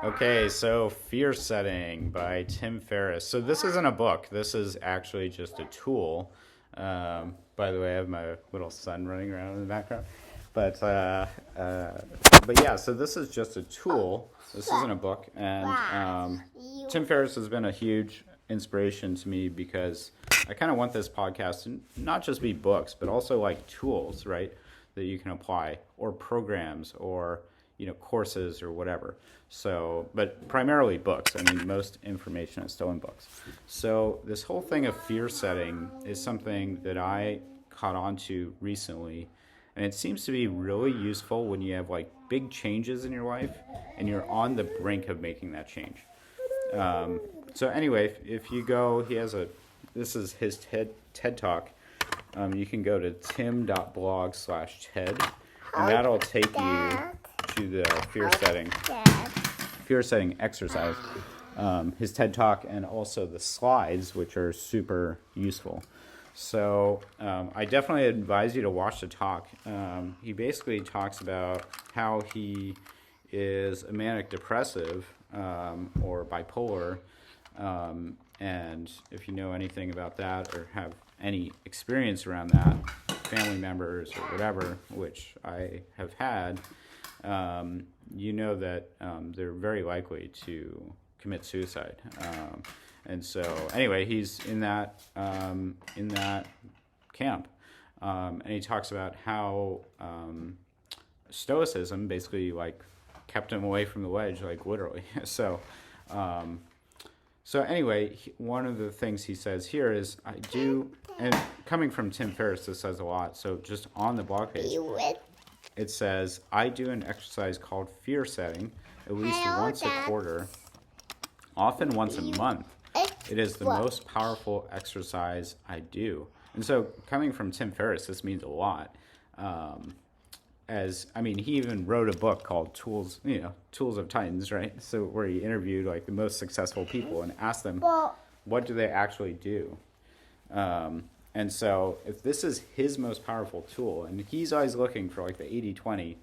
Okay, so Fear Setting by Tim Ferriss. So this isn't a book. This is actually just a tool. By the way, I have my little son running around in the background. But uh, but yeah, so this is just a tool. This isn't a book. And Tim Ferriss has been a huge inspiration to me because I kind of want this podcast to not just be books, but also like tools, right, that you can apply, or programs, or courses or whatever. So, but primarily books. I mean, most information is still in books. So this whole thing of fear setting is something that I caught on to recently, and it seems to be really useful when you have like big changes in your life and you're on the brink of making that change. So anyway, if you go, this is his TED Talk. You can go to tim.blog/TED, and that'll take you to the fear setting exercise, his TED Talk, and also the slides, which are super useful. So I definitely advise you to watch the talk. He basically talks about how he is a manic depressive or bipolar, and if you know anything about that or have any experience around that, family members or whatever, which I have had, you know that they're very likely to commit suicide. And so anyway, he's in that camp, and he talks about how stoicism basically like kept him away from the ledge, like literally. So anyway, one of the things he says here is, I do, and coming from Tim Ferriss, this says a lot. So just on the blog page, it says, I do an exercise called fear setting at least once a quarter, often once a month. It is the most powerful exercise I do. And so coming from Tim Ferriss, this means a lot. He even wrote a book called Tools of Titans, right? So where he interviewed like the most successful people and asked them, what do they actually do? And so if this is his most powerful tool, and he's always looking for like the 80-20,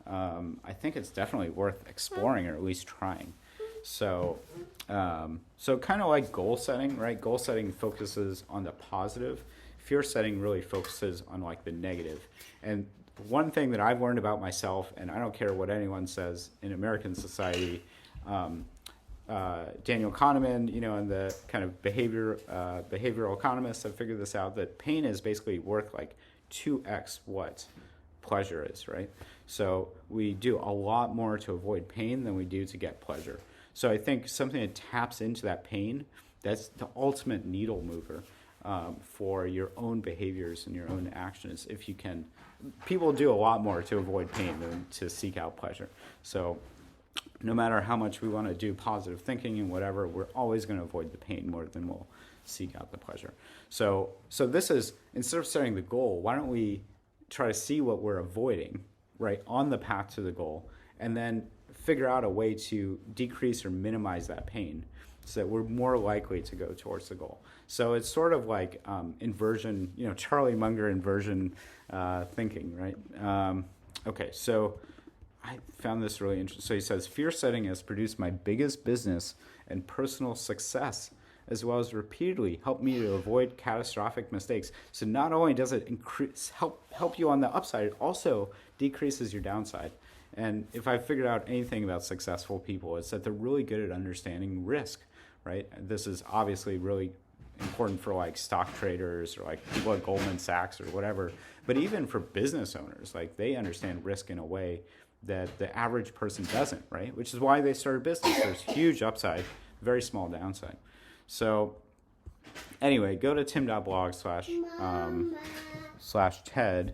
I think it's definitely worth exploring or at least trying. So kind of like goal setting, right? Goal setting focuses on the positive. Fear setting really focuses on like the negative. And one thing that I've learned about myself, and I don't care what anyone says in American society, Daniel Kahneman, and the kind of behavioral economists have figured this out, that pain is basically worth like 2x what pleasure is, right? So we do a lot more to avoid pain than we do to get pleasure. So I think something that taps into that pain, that's the ultimate needle mover for your own behaviors and your own actions. If you can, people do a lot more to avoid pain than to seek out pleasure. So no matter how much we want to do positive thinking and whatever, we're always going to avoid the pain more than we'll seek out the pleasure. So this is, instead of setting the goal, why don't we try to see what we're avoiding, right, on the path to the goal, and then figure out a way to decrease or minimize that pain so that we're more likely to go towards the goal. So it's sort of like inversion, Charlie Munger inversion thinking, right? Okay, so I found this really interesting. So he says, fear setting has produced my biggest business and personal success, as well as repeatedly helped me to avoid catastrophic mistakes. So not only does it help you on the upside, it also decreases your downside. And if I figured out anything about successful people, it's that they're really good at understanding risk, right? This is obviously really important for like stock traders or like people at Goldman Sachs or whatever. But even for business owners, like they understand risk in a way that the average person doesn't, right? Which is why they started business. There's huge upside, very small downside. So anyway, go to tim.blog/TED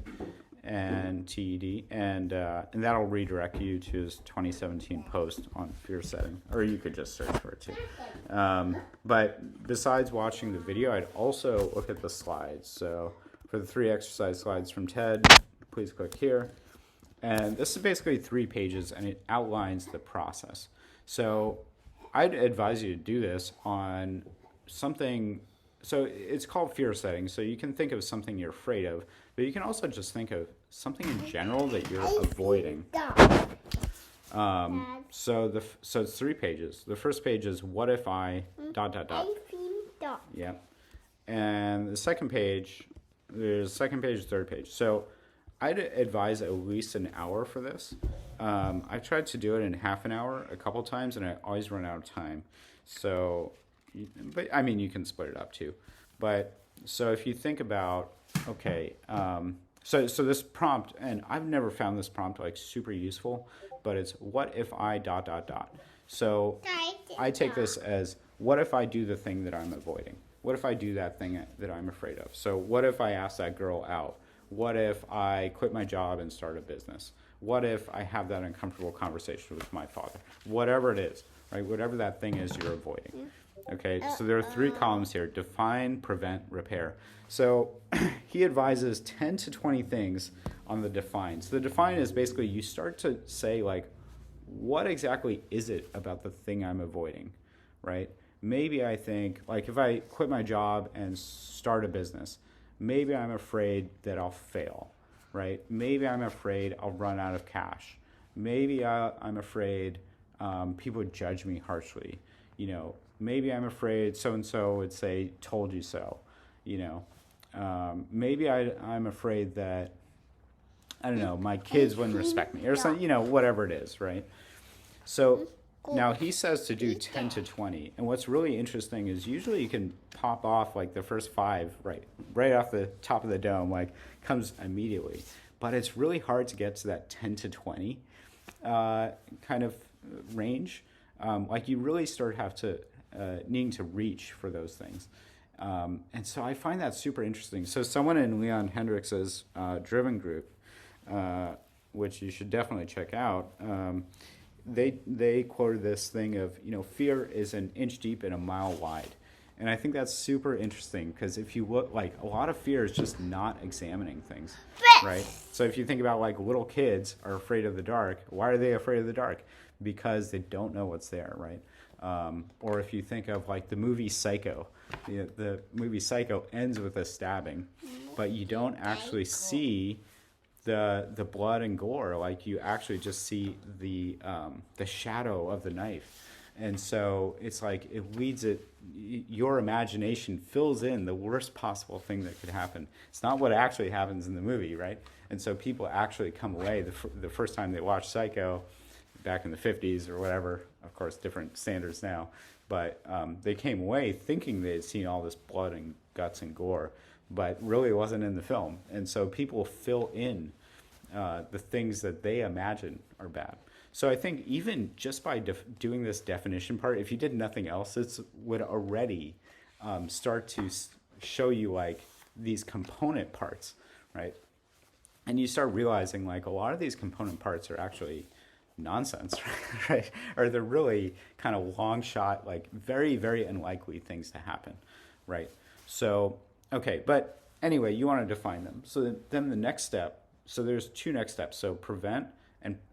and TED, and that'll redirect you to his 2017 post on fear setting, or you could just search for it too. But besides watching the video, I'd also look at the slides. So for the 3 exercise slides from TED, please click here. And this is basically 3 pages, and it outlines the process. So I'd advise you to do this on something. So it's called fear setting. So you can think of something you're afraid of, but you can also just think of something in general that you're avoiding. So it's 3 pages. The first page is what if I ... Yeah. And the second page, there's second page, third page. So I'd advise at least an hour for this. I've tried to do it in half an hour a couple times, and I always run out of time. So, but I mean, you can split it up too. But so if you think about, okay, so this prompt, and I've never found this prompt like super useful, but it's what if I ... So I take this as what if I do the thing that I'm avoiding? What if I do that thing that I'm afraid of? So what if I ask that girl out? What if I quit my job and start a business? What if I have that uncomfortable conversation with my father? Whatever it is, right? Whatever that thing is you're avoiding. Okay, so there are 3 columns here: define, prevent, repair. So he advises 10 to 20 things on the define. So the define is basically you start to say, like, what exactly is it about the thing I'm avoiding, right? Maybe I think, like, if I quit my job and start a business, maybe I'm afraid that I'll fail, right? Maybe I'm afraid I'll run out of cash. Maybe I'm afraid people would judge me harshly. You know, maybe I'm afraid so-and-so would say, told you so. You know, maybe I'm afraid that, I don't know, my kids wouldn't respect me or something, you know, whatever it is, right? So now he says to do 10 to 20. And what's really interesting is usually you can pop off like the first 5, right off the top of the dome, like comes immediately. But it's really hard to get to that 10 to 20 kind of range. Like you really needing to reach for those things. And so I find that super interesting. So someone in Leon Hendrix's Driven group, which you should definitely check out, they quoted this thing of, you know, fear is an inch deep and a mile wide. And I think that's super interesting because if you look, like, a lot of fear is just not examining things, right? So if you think about, like, little kids are afraid of the dark. Why are they afraid of the dark? Because they don't know what's there, right? Or if you think of, like, the movie Psycho, the movie Psycho ends with a stabbing, but you don't actually see the blood and gore. Like, you actually just see the shadow of the knife. And so it's like your imagination fills in the worst possible thing that could happen. It's not what actually happens in the movie, right? And so people actually come away the first time they watch Psycho back in the 50s or whatever, of course, different standards now, but they came away thinking they had seen all this blood and guts and gore, but really it wasn't in the film. And so people fill in the things that they imagine are bad. So I think even just by doing this definition part, if you did nothing else, it would already start to show you, like, these component parts, right? And you start realizing, like, a lot of these component parts are actually nonsense, right? Or they're really kind of long shot, like very, very unlikely things to happen, right? So, okay, but anyway, you want to define them. So then the next step, so there's 2 next steps. So prevent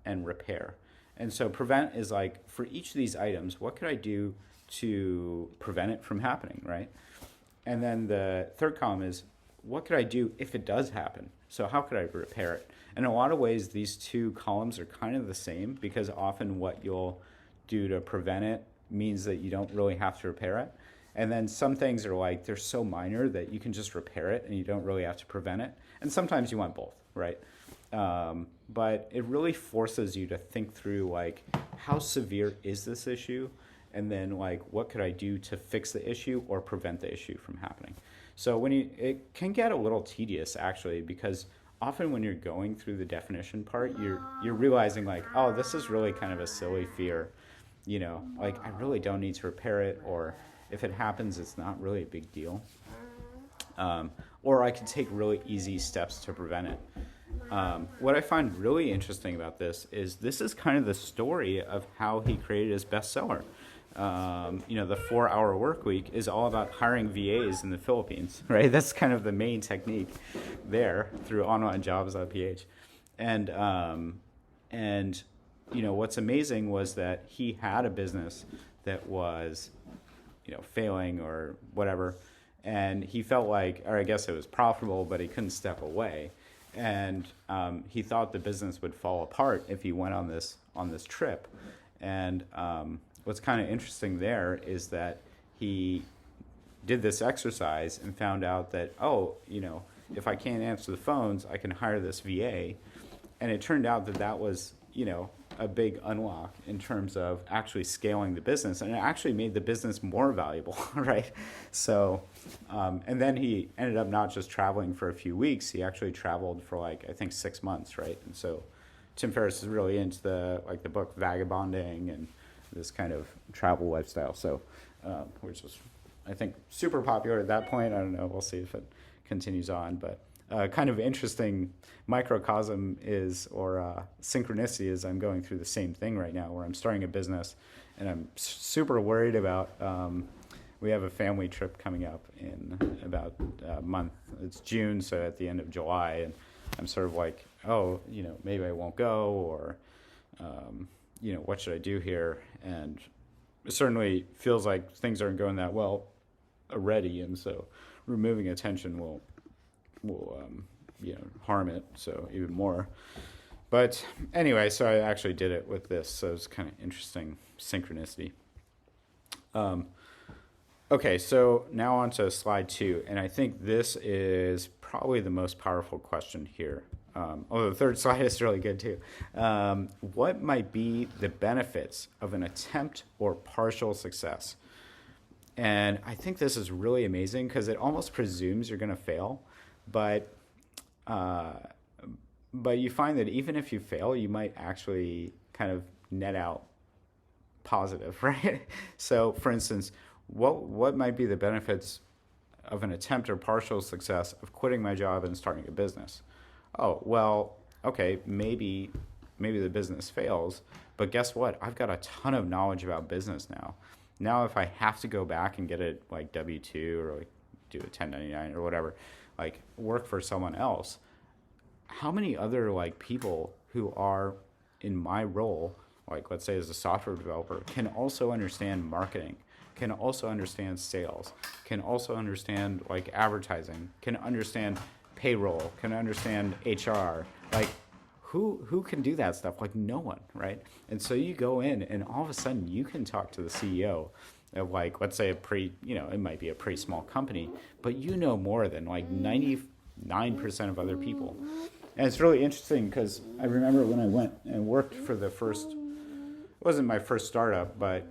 and repair. And so prevent is like, for each of these items, what could I do to prevent it from happening, right? And then the third column is, what could I do if it does happen? So how could I repair it? And in a lot of ways, these 2 columns are kind of the same, because often what you'll do to prevent it means that you don't really have to repair it. And then some things are like, they're so minor that you can just repair it and you don't really have to prevent it. And sometimes you want both, right? But it really forces you to think through, like, how severe is this issue? And then, like, what could I do to fix the issue or prevent the issue from happening? So it can get a little tedious, actually, because often when you're going through the definition part, you're realizing, like, oh, this is really kind of a silly fear. You know, like, I really don't need to repair it, or if it happens, it's not really a big deal. Or I can take really easy steps to prevent it. What I find really interesting about this is kind of the story of how he created his bestseller. You know, the 4-hour work week is all about hiring VAs in the Philippines, right? That's kind of the main technique there through onlinejobs.ph. And you know, what's amazing was that he had a business that was, you know, failing or whatever, and he felt like, or I guess it was profitable, but he couldn't step away. And he thought the business would fall apart if he went on this on this trip. And what's kind of interesting there is that he did this exercise and found out that, oh, if I can't answer the phones, I can hire this VA. And it turned out that that was, a big unlock in terms of actually scaling the business. And it actually made the business more valuable, right? So, and then he ended up not just traveling for a few weeks, he actually traveled for I think 6 months, right? And so Tim Ferriss is really into the book Vagabonding and this kind of travel lifestyle. So, which was, I think, super popular at that point. I don't know. We'll see if it continues on. But kind of interesting microcosm or synchronicity is I'm going through the same thing right now where I'm starting a business and I'm super worried about, we have a family trip coming up in about a month. It's June, so at the end of July. And I'm sort of like, oh, maybe I won't go or, what should I do here? And it certainly feels like things aren't going that well already. And so removing attention will harm it, so even more. But anyway, so I actually did it with this, so it's kind of interesting synchronicity. Okay, so now on to slide 2, and I think this is probably the most powerful question here. Although the third slide is really good too. What might be the benefits of an attempt or partial success? And I think this is really amazing because it almost presumes you're going to fail, but you find that even if you fail, you might actually kind of net out positive, right? So, for instance, what might be the benefits of an attempt or partial success of quitting my job and starting a business? Oh, well, okay, maybe the business fails, but guess what? I've got a ton of knowledge about business now. Now, if I have to go back and get it like W-2 or do a 1099 or whatever, work for someone else, how many other people who are in my role, let's say as a software developer, can also understand marketing, can also understand sales, can also understand advertising, can understand payroll, can understand HR, who can do that stuff? No one, right? And so you go in and all of a sudden you can talk to the CEO of let's say it might be a pretty small company, but more than 99% of other people. And it's really interesting because I remember when I went and worked for it wasn't my first startup, but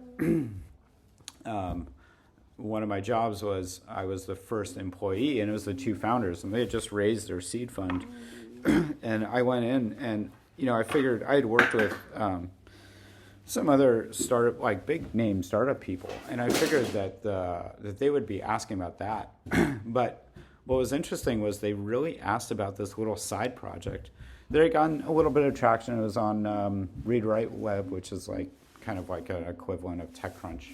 one of my jobs was I was the first employee, and it was the 2 founders, and they had just raised their seed fund. And I went in and, I figured I had worked with some other startup, big name startup people. And I figured that they would be asking about that. But what was interesting was they really asked about this little side project. They had gotten a little bit of traction. It was on Read Write Web, which is kind of an equivalent of TechCrunch,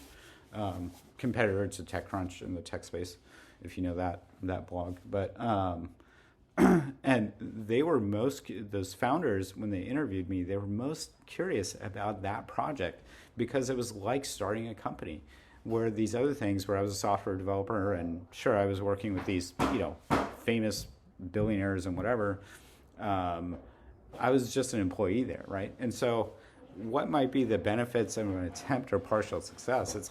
competitor to TechCrunch in the tech space, if you know that blog. But and they were those founders, when they interviewed me, they were most curious about that project because it was like starting a company, where these other things where I was a software developer and sure I was working with these famous billionaires and whatever, I was just an employee there, right? And so what might be the benefits of an attempt or partial success? It's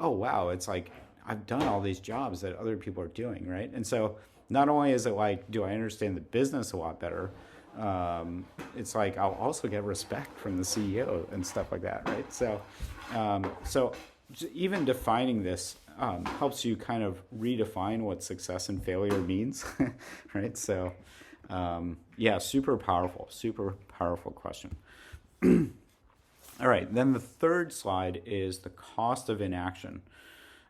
oh wow, it's I've done all these jobs that other people are doing, right? And so not only is it do I understand the business a lot better, it's I'll also get respect from the CEO and stuff like that, right? So, so even defining this helps you kind of redefine what success and failure means, right? So, yeah, super powerful question. All right, then the third slide is the cost of inaction,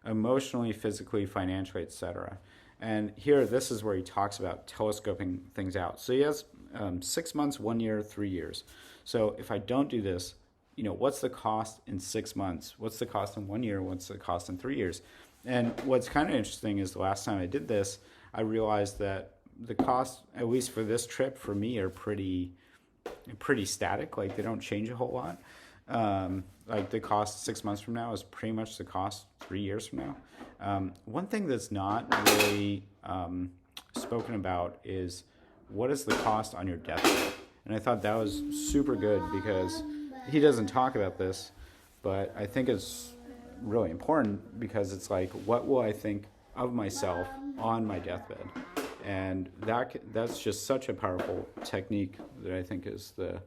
emotionally, physically, financially, etc. And here, this is where he talks about telescoping things out. So he has 6 months, 1 year, 3 years. So if I don't do this, what's the cost in 6 months? What's the cost in 1 year? What's the cost in 3 years? And what's kind of interesting is the last time I did this, I realized that the cost, at least for this trip, for me, are pretty static. They don't change a whole lot. The cost 6 months from now is pretty much the cost 3 years from now. One thing that's not really spoken about is what is the cost on your deathbed. And I thought that was super good because he doesn't talk about this, but I think it's really important because it's like, what will I think of myself on my deathbed? And that's just such a powerful technique that I think is the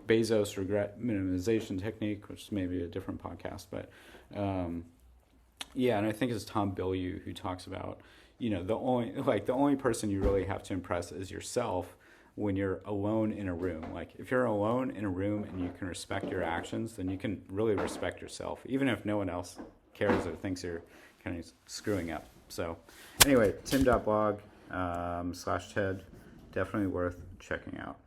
Bezos regret minimization technique, which is maybe a different podcast, but yeah, and I think it's Tom Bilyeu who talks about, the only person you really have to impress is yourself when you're alone in a room. Like, if you're alone in a room and you can respect your actions, then you can really respect yourself, even if no one else cares or thinks you're kind of screwing up. So anyway, tim.blog /TED, definitely worth checking out.